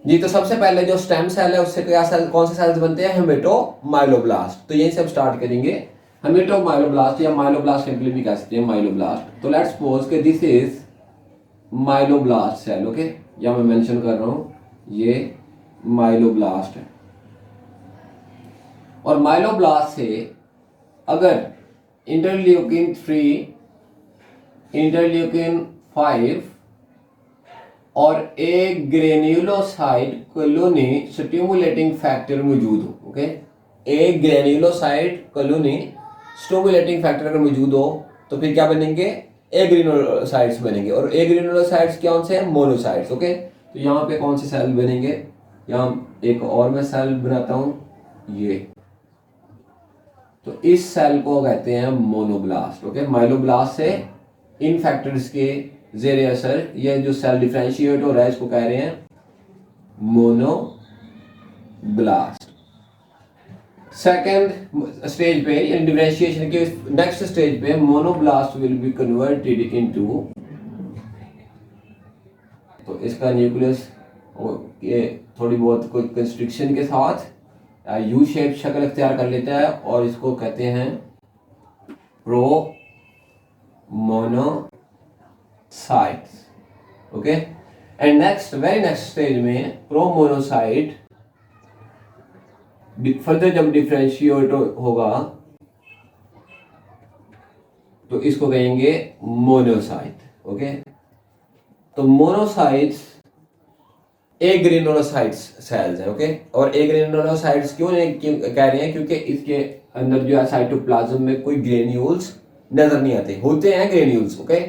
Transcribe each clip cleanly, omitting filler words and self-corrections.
जी। तो सबसे पहले जो स्टेम सेल है उससे क्या सेल, कौन से सेल्स बनते हैं, हेमेटोमाइलोब्लास्ट। तो यहीं से हम स्टार्ट करेंगे। हेमेटोमाइलोब्लास्ट या माइलोब्लास्ट सिंपली भी कह सकते हैं, माइलोब्लास्ट। तो लेट्स सपोज कि this is myeloblast cell, okay. या मैं मेंशन कर रहा हूं ये माइलोब्लास्ट है। और माइलोब्लास्ट से अगर इंटरल्यूकिन 3, इंटरल्यूकिन 5 और एक ग्रेन्युलोसाइट कॉलोनी स्टिमुलेटिंग फैक्टर मौजूद हो, ओके। एक ग्रेन्युलोसाइट कॉलोनी स्टिमुलेटिंग फैक्टर अगर मौजूद हो तो फिर क्या बनेंगे, एग्रेनुलोसाइट्स बनेंगे। और एग्रेनुलोसाइट्स कौन से हैं, मोनोसाइट्स, ओके। तो यहाँ पे कौन से सेल बनेंगे, यहाँ एक और मैं सेल बनाता हूँ ये। तो इस सेल को कहते हैं मोनोब्लास्ट, ओके। माइलोब्लास्ट से इन फैक्टर्स के जेर असर ये जो सेल डिफरेंशिएट हो रहा है इसको कह रहे हैं मोनोब्लास्ट। सेकेंड स्टेज पे यानी डिफरेंशिएशन के नेक्स्ट स्टेज पे monoblast will be converted into, तो इसका न्यूक्लियस ये थोड़ी बहुत कोई कंस्ट्रिक्शन के साथ यू शेप शक्ल अख्तियार कर लेता है और इसको कहते हैं pro monocytes, okay. And next very next stage में प्रो मोनोसाइट फर्दर जब डिफरेंशिएट होगा तो इसको कहेंगे मोनोसाइट, ओके। तो मोनोसाइट्स एग्रेनुलोसाइट्स सेल्स हैं, ओके। और एग्रेनुलोसाइट्स क्यों कह रहे हैं, क्योंकि इसके अंदर जो है साइटोप्लाज्म में कोई ग्रेन्यूल्स नजर नहीं आते, होते हैं ग्रेन्यूल्स, ओके।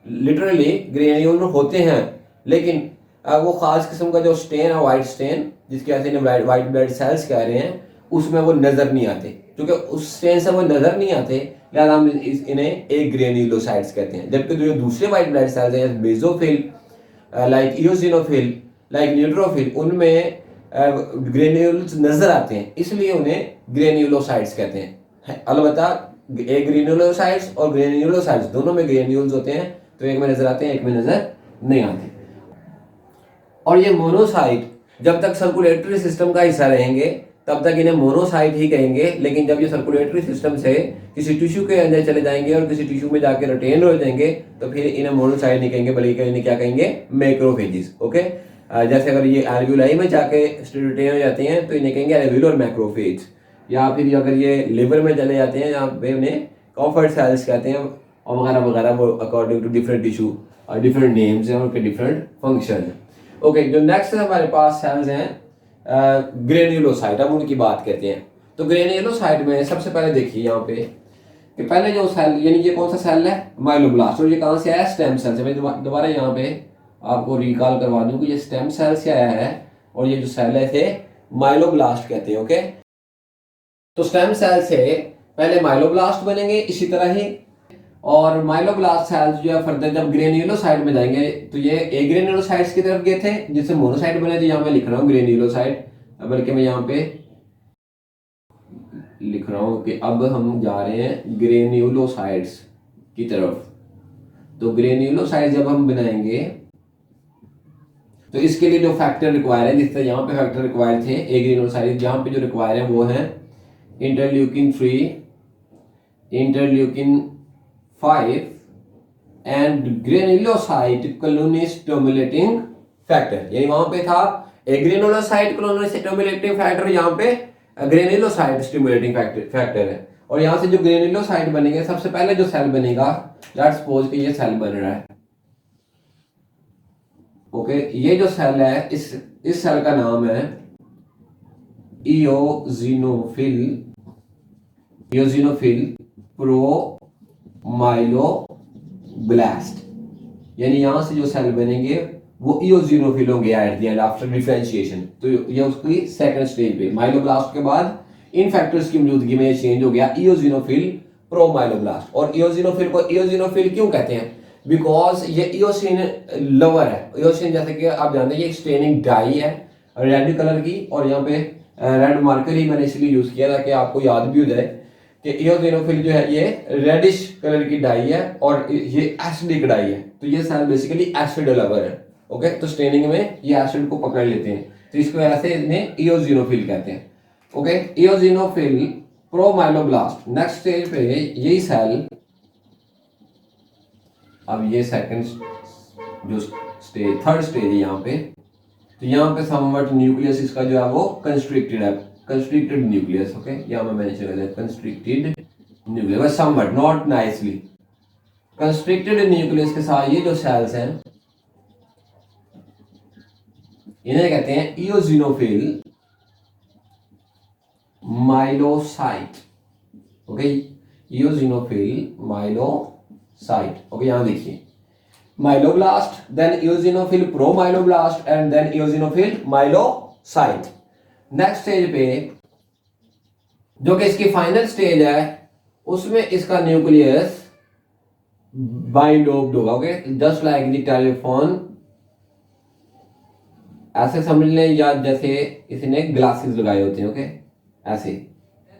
लिटरली ग्रेन्यूल होते हैं, लेकिन वो खास किस्म का जो स्टेन है, वाइट स्टेन, जिसके ऐसे वाइट ब्लड सेल्स कह रहे हैं, उसमें वो नजर नहीं आते। क्योंकि उस स्टेन से वो नजर नहीं आते, लिहाजा हम इन्हें एग्रेनुलोसाइट्स कहते हैं। जबकि जो दूसरे वाइट ब्लड सेल्स हैं, बेजोफिल, लाइक इयोसिनोफिल, लाइक न्यूट्रोफिल, उनमें ग्रेन्यूल्स नजर आते हैं, इसलिए उन्हें ग्रेन्युलोसाइट्स कहते हैं। अलबत्ता ग्रेन्युलोसाइट्स और ग्रेन्युलोसाइट्स दोनों में ग्रेन्यूल्स होते हैं, तो एक में नजर आते हैं, एक में नजर नहीं आते। और ये मोनोसाइट जब तक सर्कुलेटरी सिस्टम का हिस्सा रहेंगे तब तक इन्हें मोनोसाइट ही कहेंगे, लेकिन जब ये सर्कुलेटरी सिस्टम से किसी टिश्यू के अंदर चले जाएंगे और किसी टिश्यू में जाके रिटेन हो जाएंगे तो फिर इन्हें मोनोसाइट नहीं कहेंगे, बल्कि इन्हें क्या कहेंगे, मैक्रोफेजेस, ओके। जैसे अगर ये एल्व्यूलाई में जाके रिटेन हो जाते हैं तो इन्हें कहेंगे एल्व्यूलर मैक्रोफेज। या फिर अगर ये लिवर में चले जाते हैं जहाँ पे उन्हें कॉम्फर्ट सेल्स कहते हैं, और वगैरह वगैरह, वो अकॉर्डिंग टू डिफरेंट टिश्यू और डिफरेंट नेम्स हैं, उनके डिफरेंट फंक्शन है, ओके। जो नेक्स्ट हमारे पास सेल्स हैं ग्रेन्युलोसाइट, अब उनकी बात करते हैं। तो ग्रेन्युलोसाइट में सबसे पहले देखिए यहाँ पे कि पहले जो सेल, यानी ये कौन सा सेल है, माइलोब्लास्ट। और ये कहाँ से आया, स्टेम सेल से। मैं दोबारा यहाँ पे आपको रिकॉल करवा दूं कि ये स्टेम सेल से आया है और ये जो सेल है थे माइलोब्लास्ट कहते हैं, ओके। तो स्टेम सेल से पहले माइलोब्लास्ट बनेंगे इसी तरह ही, और माइलोब्लास्ट सेल्स जो है फर्दर जब ग्रेन्युलोसाइट में जाएंगे तो ये एग्रेनुलोसाइट्स की तरफ गए थे जिससे मोनोसाइट बने थे। यहाँ मैं लिख रहा हूँ ग्रेन्युलोसाइट, बल्कि मैं यहाँ पे लिख रहा हूँ कि अब हम जा रहे हैं ग्रेन्युलोसाइट्स की तरफ। तो ग्रेन्युलोसाइट जब हम बनाएंगे तो इसके लिए जो फैक्टर रिक्वायर है, जिससे यहाँ पे फैक्टर रिक्वायर थे एग्रेनुलोसाइट, यहाँ पे जो रिक्वायर है वो है interleukin 3, interleukin 5 and granulocyte colony stimulating factor. यानी वहां पे था एग्रेनुलोसाइट कॉलोनी स्टिमुलेटिंग फैक्टर, यहाँ पे ग्रेनुलोसाइट स्टिमुलेटिंग फैक्टर है। और यहाँ से जो ग्रेनुलोसाइट बनेंगे, सबसे पहले जो सेल बनेगा, लेट्स सपोज कि ये सेल बन रहा है, ओके। ये जो सेल है, इस सेल का नाम है इयोजिनोफिल प्रोमाइलोब्लास्ट। यानी यहां से जो सेल बनेंगे वो इयोजिनोफिल होंगे at the end after differentiation. तो ये उसकी सेकंड स्टेज पे, माइलोब्लास्ट के बाद इन फैक्टर्स की मौजूदगी में चेंज हो गया इयोजिनोफिल प्रोमाइलोब्लास्ट। और इयोजिनोफिल को इयोजिनोफिल क्यों कहते हैं, बिकॉज ये इयोसिन लवर है। इयोसिन जैसे कि आप जानते हैं ये स्टेनिंग डाई है रेड कलर की, और यहाँ पे रेड मार्कर ही मैंने इसलिए यूज किया था कि आपको याद भी हो जाए कि इयोजिनोफिल जो है ये रेडिश कलर की डाई है और ये एसिडिक डाई है। तो ये सेल बेसिकली एसिड लवर है, ओके। तो स्टेनिंग में ये एसिड को पकड़ लेते हैं। तो इसको ऐसे इन्हें इयोजिनोफिल कहते हैं। ओके, इयोजिनोफिल प्रोमाइलोब्लास्ट। नेक्स्ट स्टेज पे यही सेल, अब ये सेकंड जो स्टेज, थर्ड स्टेज है यहाँ पे, तो यहाँ पे समवट न्यूक्लियस इसका जो है वो कंस्ट्रिक्टेड है, कंस्ट्रिक्टेड न्यूक्लियस। ओके, यहाँ मैं मेंशन कर दिया कंस्ट्रिक्टेड न्यूक्लियस, बस somewhat, not nicely. Constricted nucleus के साथ ये जो सेल्स हैं इन्हें कहते हैं इयोजिनोफिल माइलोसाइट। ओके, इयोजिनोफिल माइलोसाइट। ओके, यहां देखिए, myeloblast, then eosinophil promyeloblast and then eosinophil myelocyte. Next stage पे जो कि इसकी फाइनल स्टेज है उसमें इसका न्यूक्लियस बाइलोब्ड होगा। Okay, just like the telephone, ऐसे समझ लें, या जैसे इसने ग्लासेस लगाए होते हैं। ओके, ऐसे।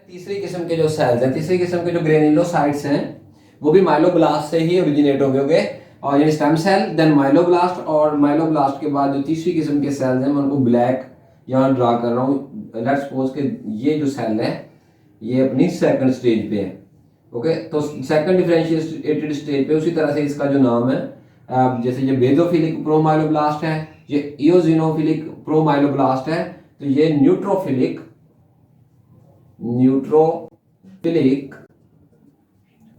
तीसरी किस्म के जो सेल्स हैं, तीसरी किस्म के जो ग्रेन्युलोसाइट्स हैं वो भी माइलोब्लास्ट से ही ओरिजिनेट होंगे। ओके, और यानी स्टेम सेल, देन माइलोब्लास्ट, और माइलोब्लास्ट के बाद जो तीसरी किस्म के सेल्स हैं मैं उनको ब्लैक यहाँ ड्रा कर रहा हूँ। लेट्स सपोज के ये जो सेल है ये अपनी सेकंड स्टेज पे है। ओके, तो सेकंड डिफरेंशिएटेड स्टेज पे उसी तरह से इसका जो नाम है, जैसे ये बेजोफिलिक प्रोमाइलोब्लास्ट है, ये इयोजिनोफिलिक प्रोमाइलोब्लास्ट है, तो ये neutrophilic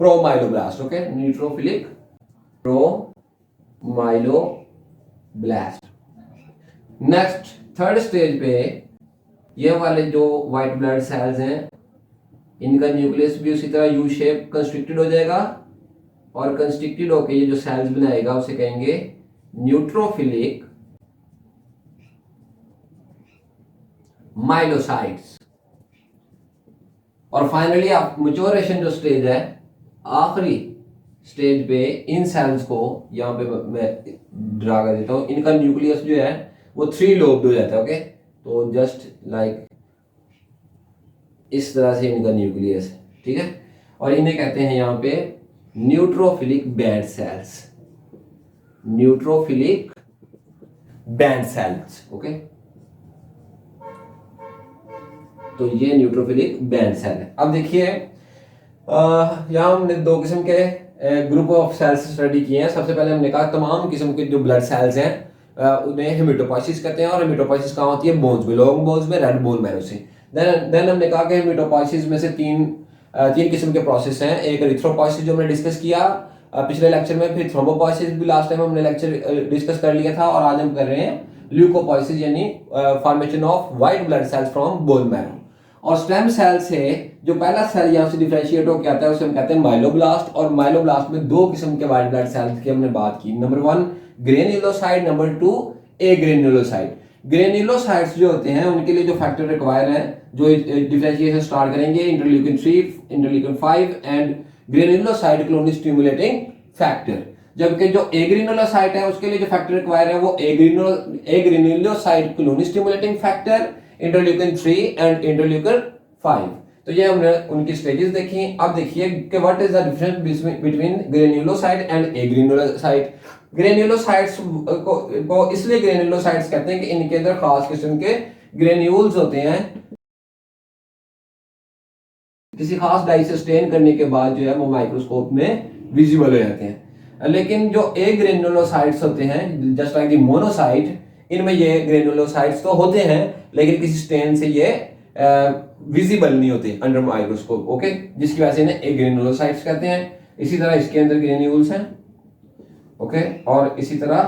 promyeloblast. Okay, neutrophilic promyeloblast. Next third stage पे ये वाले जो व्हाइट ब्लड सेल्स हैं इनका न्यूक्लियस भी उसी तरह यू शेप कंस्ट्रिक्टेड हो जाएगा, और कंस्ट्रिक्टेड होकर ये जो सेल्स बनाएगा उसे कहेंगे न्यूट्रोफिलिक माइलोसाइट्स। और फाइनली आप मैच्योरेशन जो स्टेज है, आखिरी स्टेज पे इन सेल्स को यहाँ पे मैं ड्रा कर देता हूँ, इनका न्यूक्लियस जो है वो 3 लोब्ड हो जाता है। ओके, तो जस्ट लाइक इस तरह से इनका न्यूक्लियस है। ठीक है, और इन्हें कहते हैं यहाँ पे neutrophilic band cells, neutrophilic band cells. Okay, तो ये न्यूट्रोफिलिक बैंड सेल है। अब देखिए यहाँ हमने 2 किस्म के ग्रुप ऑफ सेल्स स्टडी किए हैं। सबसे पहले हमने कहा तमाम किस्म के जो ब्लड सेल्स हैं उन्हें हेमेटोपोइसिस कहते हैं, और हेमेटोपोइसिस कहाँ होती है? बोन्स में, लॉन्ग बोन्स में, रेड बोन मैरो से। देन हमने कहा कि हेमेटोपोइसिस में से तीन किस्म के प्रोसेस हैं। एक एरिथ्रोपोइसिस जो हमने डिस्कस किया पिछले लेक्चर में, फिर थ्रोम्बोपोइसिस भी लास्ट टाइम हमने लेक्चर डिस्कस कर लिया था, और आज हम कर रहे हैं ल्यूकोपोइसिस यानी formation of white blood cells from bone marrow. और स्टेम सेल से जो पहला सेल यहाँ से डिफरेंशिएट होकर आता है उसे हम कहते हैं माइलोब्लास्ट। और माइलोब्लास्ट में 2 किस्म के व्हाइट ब्लड सेल्स की हमने बात की, नंबर 1 ग्रेन्युलोसाइट, नंबर 2 ए ग्रेन्युलोसाइट। ग्रेन्युलोसाइट्स जो होते हैं उनके लिए जो फैक्टर रिक्वायर है, जो डिफरेंशिएशन स्टार्ट करेंगे, interleukin 3, interleukin 5 and granulocyte colony stimulating factor. जबकि जो ए ग्रेन्युलोसाइट है उसके लिए जो फैक्टर रिक्वायर है वो agranulocyte colony stimulating factor, interleukin 3 and interleukin 5। तो ये हमने उनकी स्टेजेस देखी। अब देखिए कि what is the difference between granulocyte and agranulocyte. Granulocytes को इसलिए ग्रेन्युलोसाइट्स कहते हैं कि इनके अंदर खास किस्म के ग्रेन्यूल्स होते हैं, किसी खास डाई से स्टेन करने के बाद जो है वो माइक्रोस्कोप में विजिबल हो जाते हैं। लेकिन जो ए ग्रेन्युलोसाइट्स होते हैं जस्ट लाइक द मोनोसाइट, इनमें ये ग्रेन्युलोसाइट्स तो होते हैं लेकिन किसी स्टेन से ये विजिबल नहीं होते अंडर माइक्रोस्कोप। ओके, जिसकी वजह से इन्हें ए ग्रेन्युलोसाइट्स कहते हैं। इसी तरह इसके अंदर ग्रेन्यूल्स हैं। ओके, और इसी तरह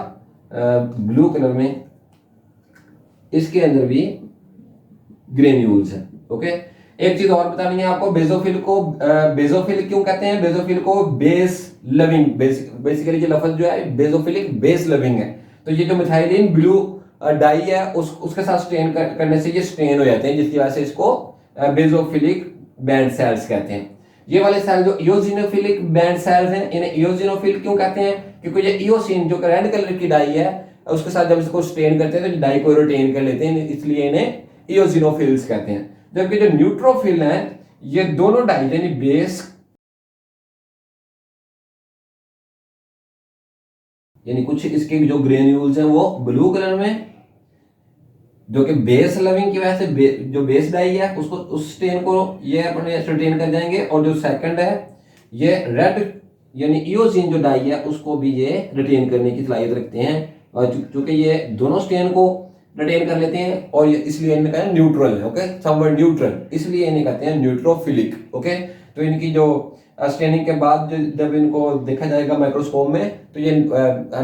ब्लू कलर में इसके अंदर भी ग्रेन्यूल्स हैं। ओके, एक चीज और बतानी है आपको, बेजोफिल को बेजोफिल क्यों कहते हैं? बेजोफिल को बेस लविंग, बेसिकली ये लफ्ज जो है बेजोफिलिक बेस लविंग है। तो ये जो मिथाइलिन ब्लू डाई है उसके साथ स्टेन करने से ये स्टेन हो जाते हैं, जिसकी वजह से इसको बेजोफिलिक बैंड सेल्स कहते हैं। ये वाले सेल जो इयोजिनोफिलिक बैंड सेल्स हैं इन्हें इयोजिनोफिल क्यों कहते हैं? क्योंकि ये इयोसिन जो रेड कलर की डाई है उसके साथ जब इसको स्टेन करते हैं तो डाई को रिटेन कर लेते हैं, इसलिए इन्हें इयोजिनोफिल्स कहते हैं। जबकि जो न्यूट्रोफिल हैं ये दोनों डाई यानी बेस यानी कुछ इसके जो ग्रेन्यूल्स हैं वो ब्लू कलर में, जो कि बेस लविंग की वजह से जो बेस डाई है उसको उस स्टेन को ये अपने रिटेन कर जाएंगे, और जो सेकंड है ये रेड यानी इओसिन जो डाई है उसको भी ये रिटेन करने की सलाहियत रखते हैं, और चूंकि ये दोनों स्टेन को रिटेन कर लेते हैं और ये इसलिए इन्हें कहते हैं न्यूट्रल है। ओके, समवर्ट न्यूट्रल, इसलिए इन्हें कहते हैं न्यूट्रोफिलिक। ओके, तो इनकी जो स्टेनिंग के बाद जब इनको देखा जाएगा माइक्रोस्कोप में तो ये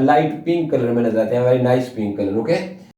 लाइट पिंक कलर में नजर आते हैं, very nice pink colour. Okay,